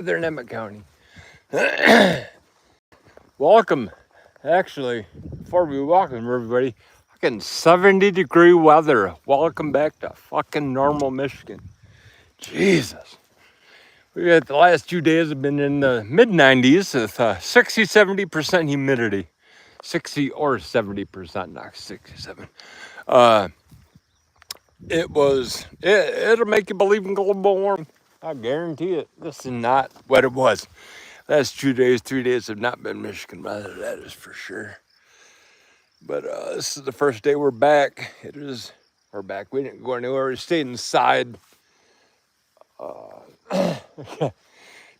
They're in Emmett County. Welcome. Actually, before we welcome everybody, fucking 70-degree weather. Welcome back to fucking normal Michigan. Jesus. We got the last 2 days have been in the mid 90s with 60, 70% humidity. 60 or 70%, not 67. Uh, it'll make you believe in global warming. I guarantee it. This is not what it was. Last 2 days, 3 days have not been Michigan weather, that is for sure. But this is the first day we're back. We're back. We didn't go anywhere. We stayed inside.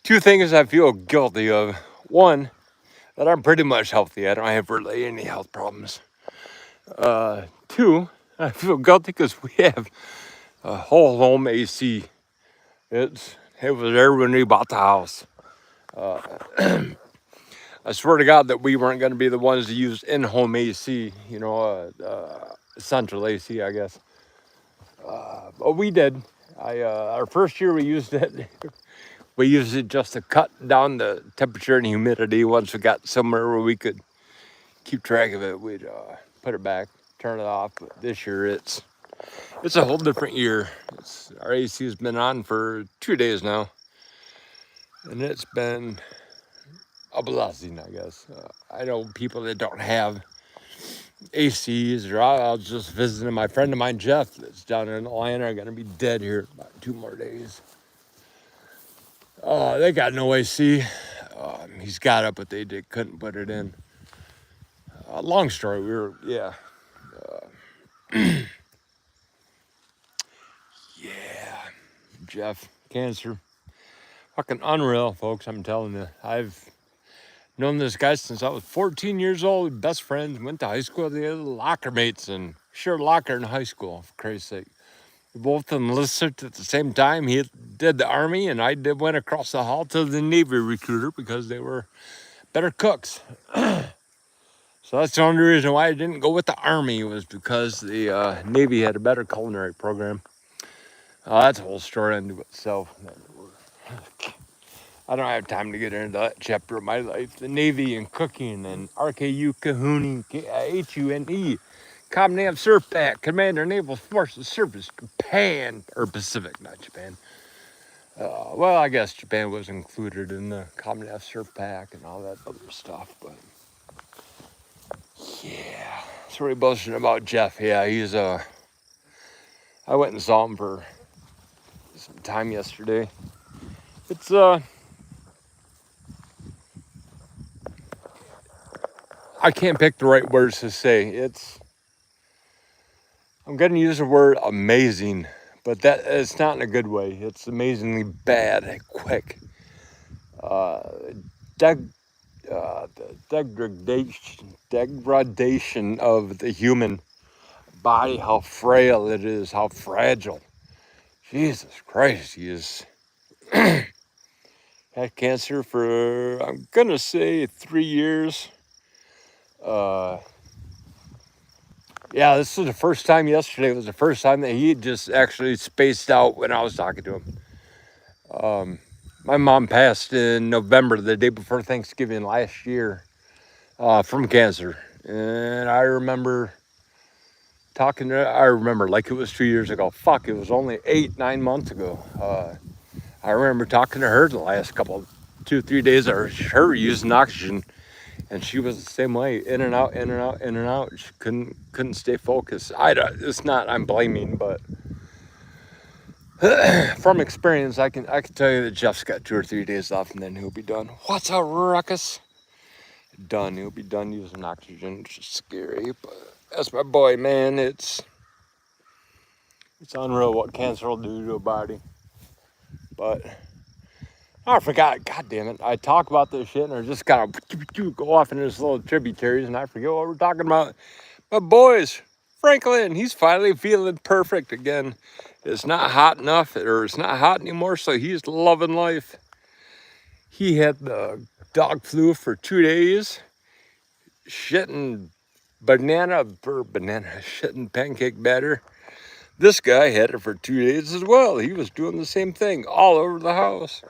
Two things I feel guilty of. One, that I'm pretty much healthy. I don't have really any health problems. Two, I feel guilty because we have a whole home AC. It was there when we bought the house. I swear to God that we weren't going to be the ones to use in-home AC, central AC, I guess. But we did. Our first year we used it. We used it just to cut down the temperature and humidity. Once we got somewhere where we could keep track of it, we'd put it back, turn it off. But this year it's a whole different year. Our AC has been on for 2 days now, and it's been a blessing, I guess. I know people that don't have ACs, or I was just visiting my friend of mine, Jeff, that's down in Atlanta. I'm gonna be dead here in about 2 more days. They got no AC. He's got it, but they couldn't put it in. Long story. Yeah, Jeff, cancer, fucking unreal, folks. I'm telling you, I've known this guy since I was 14 years old. Best friends, went to high school together, locker mates, and shared a locker in high school. For Christ's sake. We both enlisted at the same time. He did the Army, and went across the hall to the Navy recruiter because they were better cooks. So that's the only reason why I didn't go with the Army, was because the Navy had a better culinary program. That's a whole story unto itself. I don't have time to get into that chapter of my life. The Navy and cooking and RKU Kahune, HUNE. Command Surf Pack, Commander Naval Forces Service, Japan, or Pacific, not Japan. Well, I guess Japan was included in the Command Surf Pack and all that other stuff, but yeah. So we're bullshitting about Jeff. Yeah, I went and saw him for some time yesterday. It's, I can't pick the right words to say. I'm going to use the word amazing, but that it's not in a good way. It's amazingly bad, quick. The degradation of the human body, how frail it is, how fragile. Jesus Christ, he has had cancer for, I'm going to say, 3 years. Yeah, this was the first time yesterday. It was the first time that he had just actually spaced out when I was talking to him. My mom passed in November, the day before Thanksgiving last year, from cancer. And I remember like it was 2 years ago. Fuck, it was only 8-9 months ago. I remember talking to her the last 2-3 days of her using oxygen. And she was the same way, in and out, in and out, in and out. She couldn't stay focused. It's not I'm blaming, but from experience, I can tell you that Jeff's got 2 or 3 days off, and then he'll be done. What's up, Ruckus? Done. He'll be done using oxygen, which is scary. But that's my boy, man. It's unreal what cancer will do to a body. But I forgot. God damn it! I talk about this shit, and I just gotta go off into this little tributaries, and I forget what we're talking about. But boys, Franklin, he's finally feeling perfect again. It's not hot enough, or it's not hot anymore, so he's loving life. He had the dog flu for 2 days, shitting shitting pancake batter. This guy had it for 2 days as well. He was doing the same thing all over the house.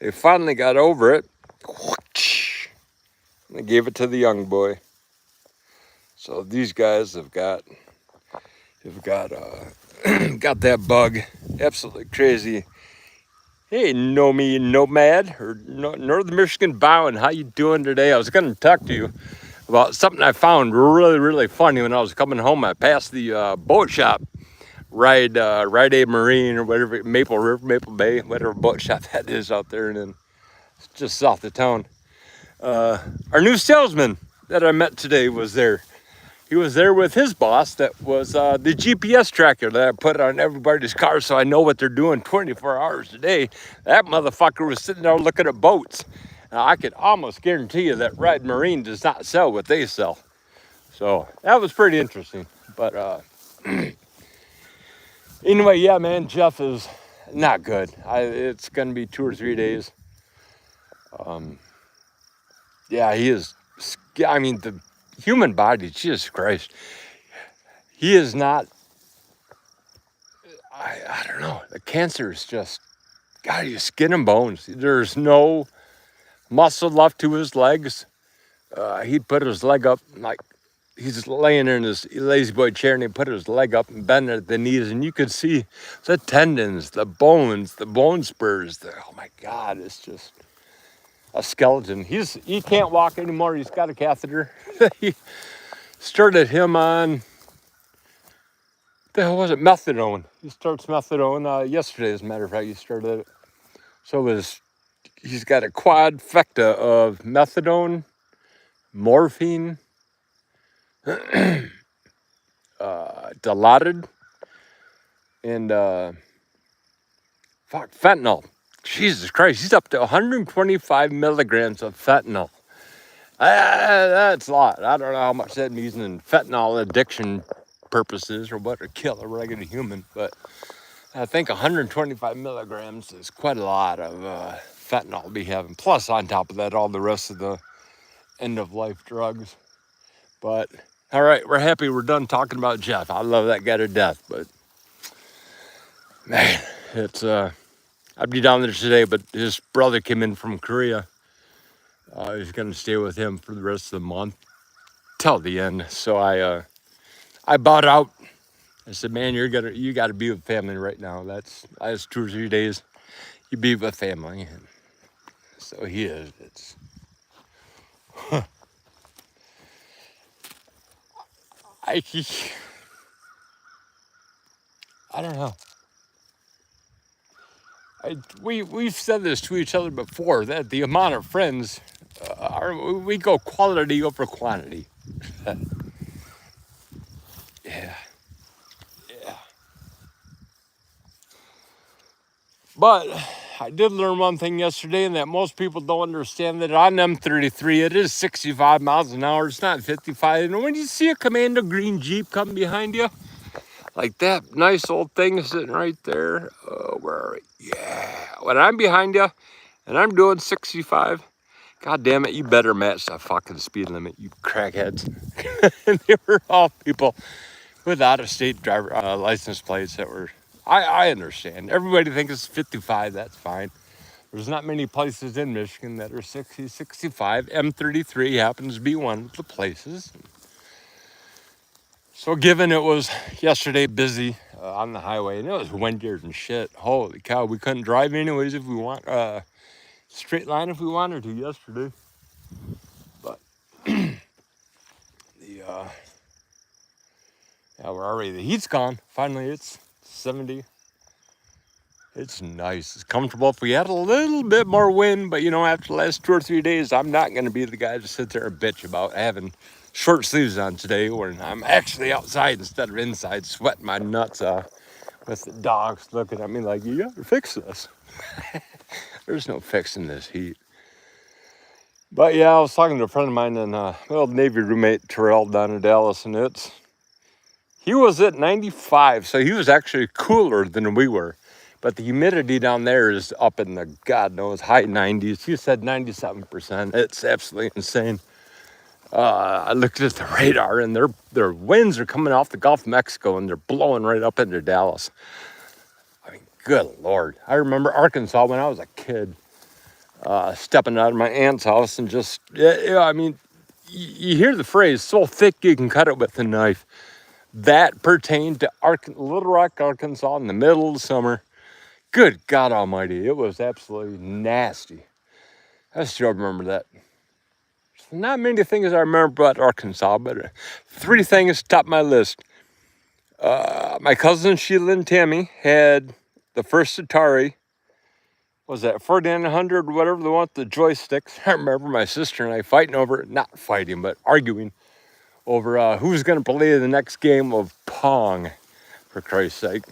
They finally got over it. They gave it to the young boy. So these guys have got got that bug. Absolutely crazy. Hey, know me nomad or Northern Michigan Bowen, how you doing today? I was going to talk to you about something I found really funny when I was coming home. I passed the boat shop, Ride A Marine or whatever, Maple River, Maple Bay, whatever boat shop that is out there, and then it's just south of town. Our new salesman that I met today was there. He was there with his boss that was the GPS tracker that I put on everybody's car so I know what they're doing 24 hours a day. That motherfucker was sitting there looking at boats. Now, I could almost guarantee you that Ride Marine does not sell what they sell. So that was pretty interesting. But anyway, yeah, man, Jeff is not good. It's going to be 2 or 3 days. Yeah, he is. I mean, the human body, Jesus Christ. He is not, I don't know. The cancer is just, God, he's skin and bones. There's no muscle left to his legs. He'd put his leg up, like he's laying in his lazy boy chair, and he put his leg up and bend at the knees, and you could see the tendons, the bones, the bone spurs. Oh my God, it's just a skeleton. He can't walk anymore. He's got a catheter. He started him on, the hell was it? Methadone. He starts methadone yesterday, as a matter of fact. He started it. So he's got a quadfecta of methadone, morphine, Dilaudid, and fentanyl. Jesus Christ, he's up to 125 milligrams of fentanyl. That's a lot. I don't know how much that means in fentanyl addiction purposes or what, or kill a regular human, but I think 125 milligrams is quite a lot of fentanyl to be having. Plus, on top of that, all the rest of the end-of-life drugs. But, all right, we're happy we're done talking about Jeff. I love that guy to death, but, man, it's, I'd be down there today, but his brother came in from Korea. He's going to stay with him for the rest of the month till the end. So I bowed out. I said, man, you got to be with family right now. That's 2 or 3 days. You be with family. And so he is. It's I don't know. We've said this to each other before, that the amount of friends we go quality over quantity. Yeah. But I did learn one thing yesterday, and that most people don't understand, that on M33 it is 65 miles an hour. It's not 55. And when you see a Commando green Jeep come behind you, like that nice old thing sitting right there, where are we? Yeah. When I'm behind you and I'm doing 65, God damn it, you better match that fucking speed limit, you crackheads. And they were all people with out-of-state driver license plates that were, I understand. Everybody thinks it's 55, that's fine. There's not many places in Michigan that are 60, 65. M33 happens to be one of the places. So given it was yesterday busy on the highway, and it was windy and shit, holy cow, we couldn't drive anyways if we want, straight line if we wanted to yesterday. But yeah, we're already, the heat's gone. Finally, it's 70. It's nice. It's comfortable. If we had a little bit more wind, but after the last 2 or 3 days, I'm not going to be the guy to sit there and bitch about having short sleeves on today when I'm actually outside instead of inside, sweating my nuts off with the dogs looking at me like, you got to fix this. There's no fixing this heat. But yeah, I was talking to a friend of mine and my old Navy roommate, Terrell, down in Dallas, and he was at 95, so he was actually cooler than we were. But the humidity down there is up in the, God knows, high 90s. He said 97%. It's absolutely insane. I looked at the radar, and their winds are coming off the Gulf of Mexico, and they're blowing right up into Dallas. I mean, good Lord. I remember Arkansas when I was a kid. stepping out of my aunt's house and just, yeah, I mean, you hear the phrase, so thick you can cut it with a knife. That pertained to Little Rock, Arkansas in the middle of the summer. Good God Almighty, it was absolutely nasty. I still remember that. Not many things I remember about Arkansas, but 3 things top my list. My cousin Sheila and Tammy had the first Atari. Was that 4900, whatever they want, the joysticks. I remember my sister and I fighting over it, not fighting, but arguing over who's going to play the next game of Pong, for Christ's sake.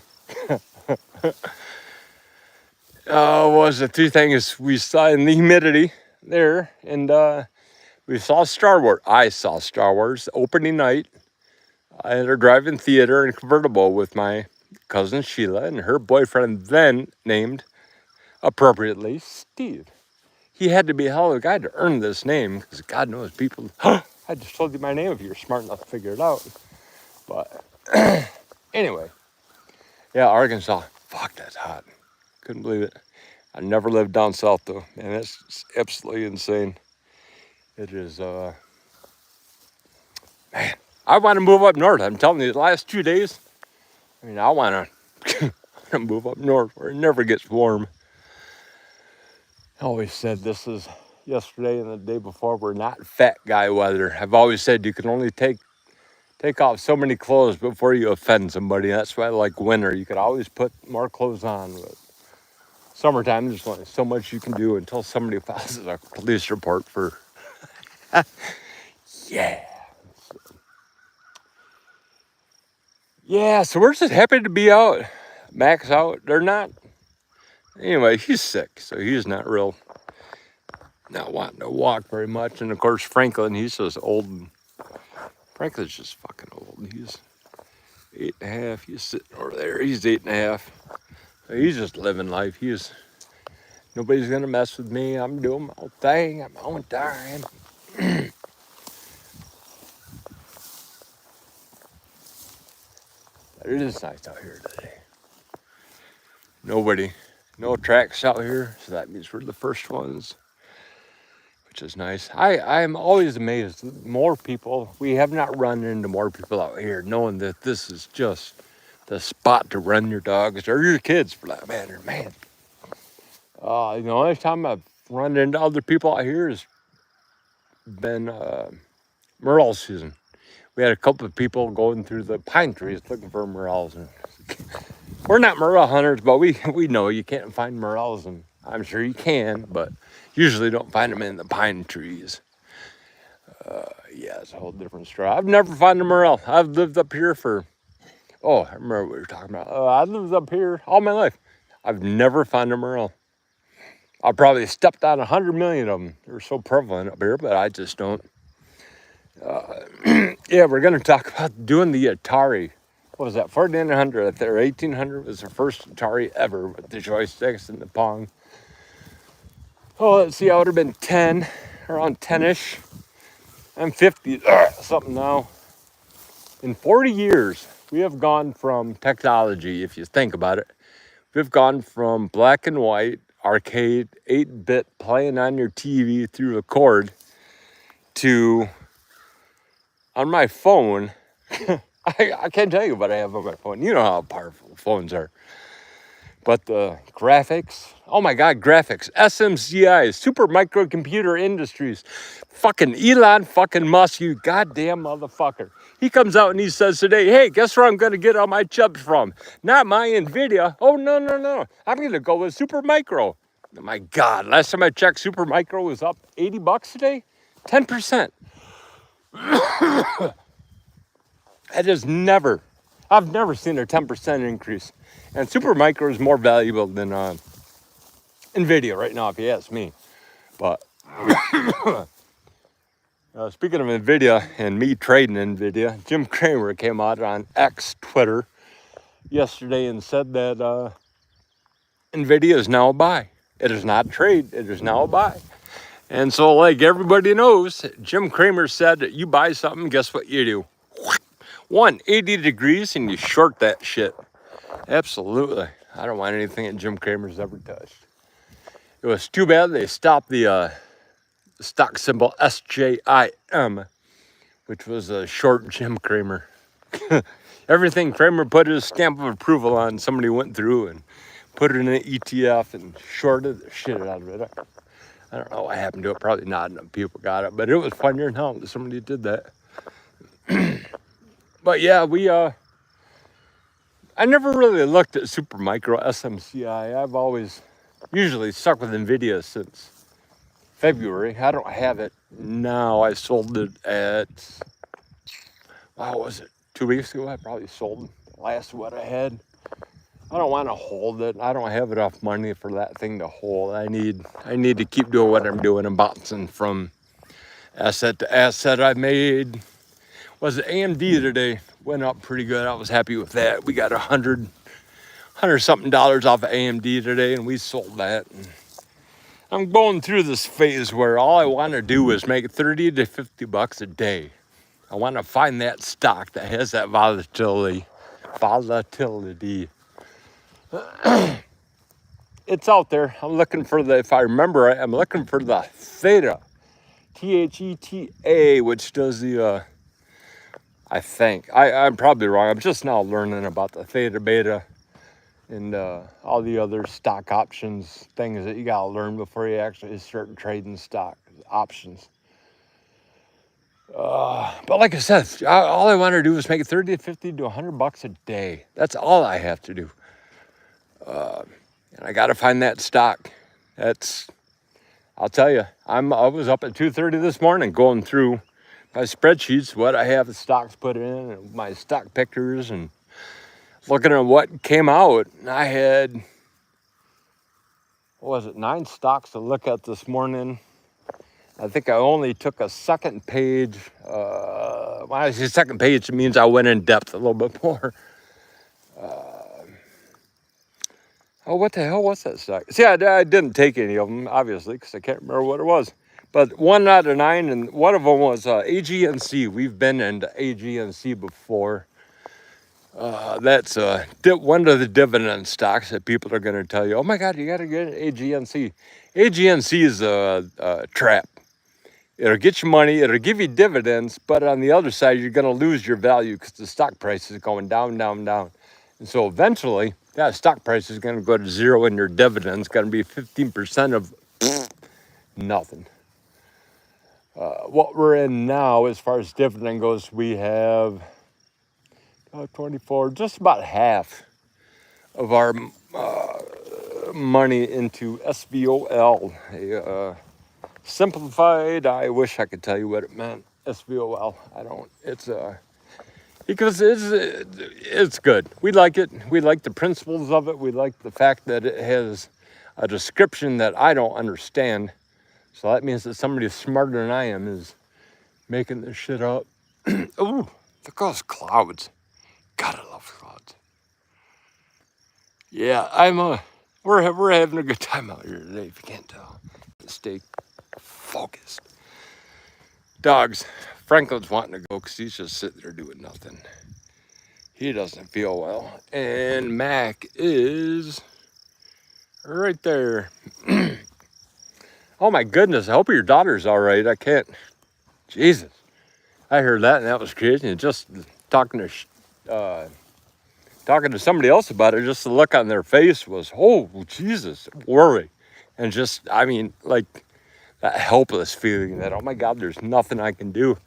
Was the 3 things we saw in the humidity there, and we saw Star Wars. I saw Star Wars opening night at a drive-in theater in convertible with my cousin Sheila and her boyfriend, then named appropriately Steve. He had to be a hell of a guy to earn this name, because God knows people. I just told you my name if you're smart enough to figure it out. But anyway, yeah, Arkansas. Fuck, that's hot. Couldn't believe it. I never lived down south though, and it's absolutely insane. It is, man. I want to move up north. I'm telling you, the last 2 days. I mean, I want to move up north where it never gets warm. I always said this is yesterday and the day before. We're not fat guy weather. I've always said you can only take off so many clothes before you offend somebody. That's why I like winter. You can always put more clothes on. But summertime, there's only so much you can do until somebody files a police report for. Yeah. Yeah, so we're just happy to be out. Mac's out. They're not. Anyway, he's sick, so he's not wanting to walk very much. And of course, Franklin, he's just old. Franklin's just fucking old. He's 8.5. He's sitting over there. He's 8.5. So he's just living life. Nobody's gonna mess with me. I'm doing my own thing. I'm on time. It is nice out here today. No tracks out here, so that means we're the first ones, which is nice. I'm always amazed that more people, we have not run into more people out here, knowing that this is just the spot to run your dogs or your kids for that matter, man. The only time I've run into other people out here has been morel season. We had a couple of people going through the pine trees looking for morels. And we're not morel hunters, but we know you can't find morels, and I'm sure you can, but usually don't find them in the pine trees. Yeah, it's a whole different story. I've never found a morel. I've lived up here I remember what we were talking about. I've lived up here all my life. I've never found a morel. I probably stepped on 100 million of them. They're so prevalent up here, but I just don't. Yeah, we're going to talk about doing the Atari. What was that, 4900 or 1800 was the first Atari ever with the joysticks and the Pong. Oh, let's see, I would have been 10, around 10-ish. I'm 50 something now. In 40 years, we have gone from technology, if you think about it. We've gone from black and white, arcade, 8-bit, playing on your TV through a cord, to, on my phone, I can't tell you what I have on my phone. You know how powerful phones are. But the graphics, oh my God, graphics. SMCI, Super Microcomputer Industries. Fucking Elon fucking Musk, you goddamn motherfucker. He comes out and he says today, hey, guess where I'm going to get all my chips from? Not my NVIDIA. Oh, no. I'm going to go with Super Micro. Oh my God, last time I checked, Super Micro was up $80 today. 10%. That is I've never seen a 10% increase. And Super Micro is more valuable than NVIDIA right now, if you ask me. But speaking of NVIDIA and me trading NVIDIA, Jim Cramer came out on X, Twitter, yesterday and said that NVIDIA is now a buy. It is not a trade. It is now a buy. And so, like everybody knows, Jim Cramer said, you buy something, guess what you do? 180 degrees and you short that shit. Absolutely. I don't want anything that Jim Cramer's ever touched. It was too bad they stopped the stock symbol SJIM, which was a short Jim Cramer. Everything Cramer put his stamp of approval on, somebody went through and put it in an ETF and shorted the shit out of it. I don't know what happened to it. Probably not enough people got it, but it was funnier than hell that somebody did that. But yeah, I never really looked at Supermicro SMCI. I've always usually stuck with NVIDIA since February. I don't have it now. I sold it at, wow, was it 2 weeks ago? I probably sold last what I had. I don't want to hold it. I don't have enough money for that thing to hold. I need to keep doing what I'm doing and bouncing from asset to asset. I made, was it AMD today? Went up pretty good. I was happy with that. We got $100 something off of AMD today, and we sold that. And I'm going through this phase where all I want to do is make 30 to 50 bucks a day. I want to find that stock that has that volatility. It's out there. I'm looking for the, if I remember right, I'm looking for the Theta, THETA, which does the, I think, I'm probably wrong. I'm just now learning about the Theta Beta and all the other stock options things that you gotta learn before you actually start trading stock options. But like I said, all I want to do is make 30 to 50 to 100 bucks a day. That's all I have to do. And I got to find that stock. I'll tell you, I was up at 2:30 this morning going through my spreadsheets, what I have the stocks put in, and my stock pickers, and looking at what came out. And I had, what was it, 9 stocks to look at this morning. I think I only took a second page. When I say second page, it means I went in depth a little bit more. Oh, what the hell was that stock? See, I didn't take any of them, obviously, because I can't remember what it was. But 1 out of 9, and one of them was AGNC. We've been into AGNC before. That's one of the dividend stocks that people are going to tell you, oh my God, you got to get AGNC. AGNC is a trap. It'll get you money, it'll give you dividends, but on the other side, you're going to lose your value because the stock price is going down, down, down. And so eventually, that stock price is going to go to zero and your dividend's going to be 15% of nothing. What we're in now, as far as dividend goes, we have 24, just about half of our money into SVOL, a simplified, I wish I could tell you what it meant, SVOL. I don't, because it's good. We like it. We like the principles of it. We like the fact that it has a description that I don't understand. So that means that somebody smarter than I am is making this shit up. Ooh, look at those clouds. God, I love clouds. Yeah, we're having a good time out here today, if you can't tell. Stay focused. Dogs. Franklin's wanting to go because he's just sitting there doing nothing. He doesn't feel well. And Mac is right there. Oh my goodness, I hope your daughter's all right. I can't. Jesus. I heard that and that was crazy. And just talking to somebody else about it, just the look on their face was, oh, Jesus, worry. And just, I mean, like that helpless feeling that, oh my God, there's nothing I can do.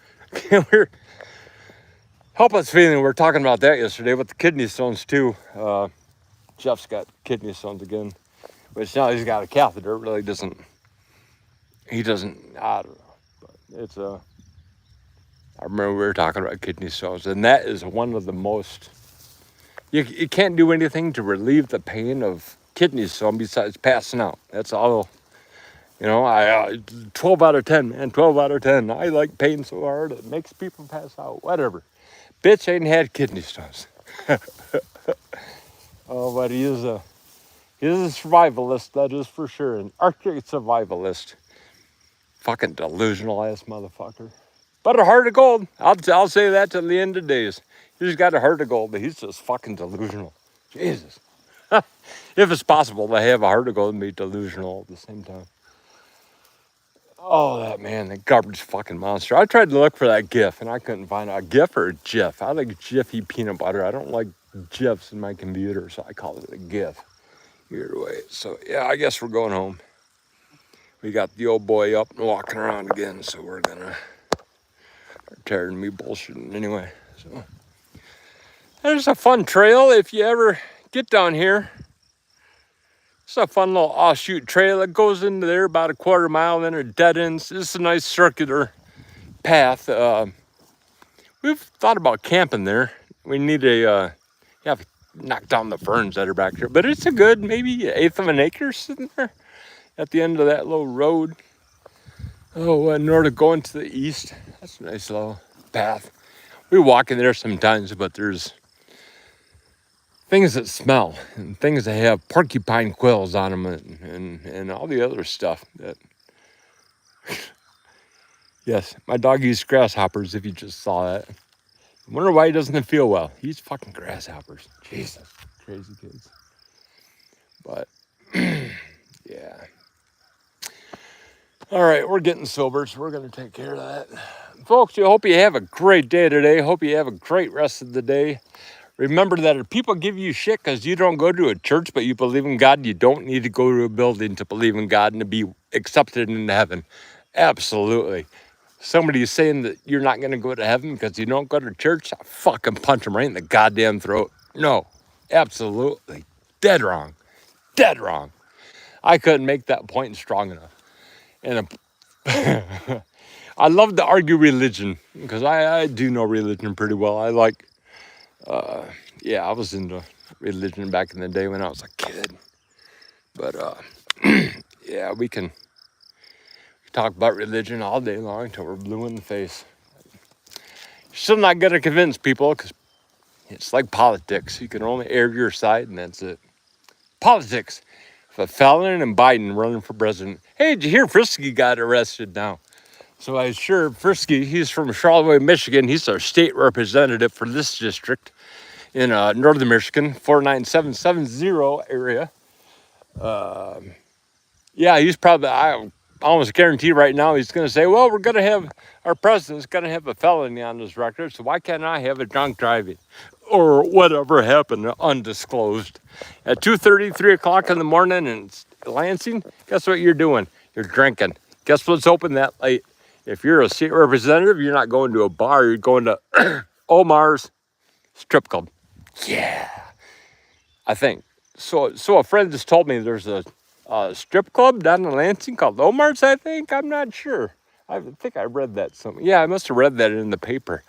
Helpless feeling. We were talking about that yesterday with the kidney stones too. Jeff's got kidney stones again, which now he's got a catheter. It really doesn't. He doesn't. I don't know. But it's I remember we were talking about kidney stones, and that is one of the most. You can't do anything to relieve the pain of kidney stone besides passing out. That's all. You know, I 12 out of 10, man. 12 out of 10. I like pain so hard it makes people pass out. Whatever. Bitch ain't had kidney stones. Oh, but he is a survivalist, that is for sure. An Arctic survivalist. Fucking delusional ass motherfucker. But a heart of gold. I'll say that till the end of days. He's got a heart of gold, but he's just fucking delusional. Jesus. If it's possible to have a heart of gold and be delusional at the same time. Oh, that garbage fucking monster. I tried to look for that GIF and I couldn't find a GIF or a GIF. I like Jiffy peanut butter. I don't like GIFs in my computer, so I call it a GIF. Either way. So, yeah, I guess we're going home. We got the old boy up and walking around again, so we're gonna tired of me bullshitting anyway. So, there's a fun trail if you ever get down here. It's a fun little offshoot trail that goes into there about a quarter mile, then it dead ends. It's a nice circular path. We've thought about camping there. We need you have to knock down the ferns that are back there, but it's a good maybe 1/8 of an acre sitting there at the end of that little road. Oh, in order to go into the east, that's a nice little path. We walk in there sometimes, but there's things that smell and things that have porcupine quills on them and all the other stuff that yes, my dog eats grasshoppers if you just saw that. I wonder why he doesn't feel well. He eats fucking grasshoppers. Jesus, crazy kids. But yeah. All right, we're getting sober, so we're gonna take care of that. Folks, I hope you have a great day today. Hope you have a great rest of the day. Remember that if people give you shit because you don't go to a church but you believe in God, you don't need to go to a building to believe in God and to be accepted into heaven. Absolutely. Somebody is saying that you're not going to go to heaven because you don't go to church, I fucking punch them right in the goddamn throat. No, absolutely. Dead wrong. Dead wrong. I couldn't make that point strong enough. And I love to argue religion because I do know religion pretty well. I like... yeah, I was into religion back in the day when I was a kid. But, yeah, we can talk about religion all day long until we're blue in the face. You're still not going to convince people because it's like politics. You can only air your side and that's it. Politics. If a Fallon and Biden running for president. Hey, did you hear Frisky got arrested now? So I sure Frisky, he's from Charlotte, Michigan. He's our state representative for this district in northern Michigan, 49770 area. Yeah, he's probably, I almost guarantee right now, he's going to say, well, we're going to have, our president's going to have a felony on his record, so why can't I have a drunk driving? Or whatever happened, undisclosed. At 2:30, 3 o'clock in the morning in Lansing, guess what you're doing? You're drinking. Guess what's open that late? If you're a state representative, you're not going to a bar, you're going to Omar's strip club. Yeah, I think. So a friend just told me there's a strip club down in Lansing called Omar's, I think. I'm not sure. I think I read that somewhere. Yeah, I must have read that in the paper.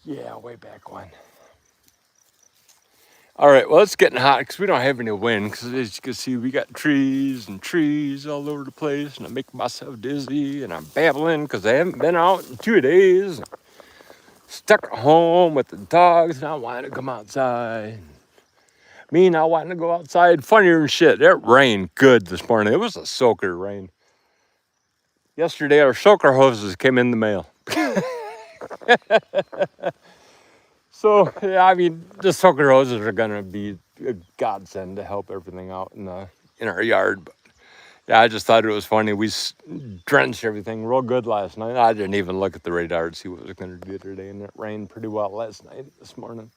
Yeah, way back when. All right, well, it's getting hot because we don't have any wind. Because as you can see, we got trees and trees all over the place. And I make myself dizzy. And I'm babbling because I haven't been out in 2 days. Stuck at home with the dogs. Not wanting to come outside. Me not wanting to go outside. Funnier than shit. It rained good this morning. It was a soaker rain. Yesterday, our soaker hoses came in the mail. So, yeah, I mean, the soaker hoses are going to be a godsend to help everything out in our yard. But, yeah, I just thought it was funny. We drenched everything real good last night. I didn't even look at the radar to see what it was going to do today, and it rained pretty well last night, this morning.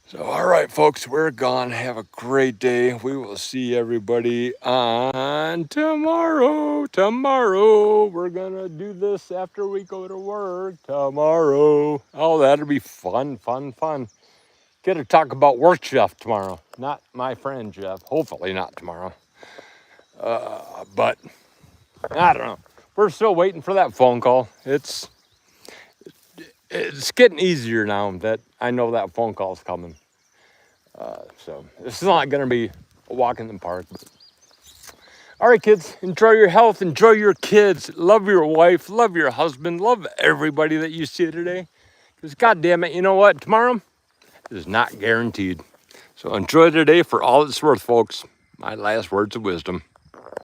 So, all right, folks, we're gone. Have a great day. We will see everybody on tomorrow. Tomorrow, we're going to do this after we go to work tomorrow. Oh, that'll be fun, fun, fun. Get to talk about work Jeff tomorrow. Not my friend Jeff. Hopefully not tomorrow. But, I don't know. We're still waiting for that phone call. It's getting easier now that I know that phone call's coming. So this is not going to be a walk in the park. But... All right, kids, enjoy your health, enjoy your kids, love your wife, love your husband, love everybody that you see today. Because God damn it, you know what? Tomorrow is not guaranteed. So enjoy today for all it's worth, folks. My last words of wisdom.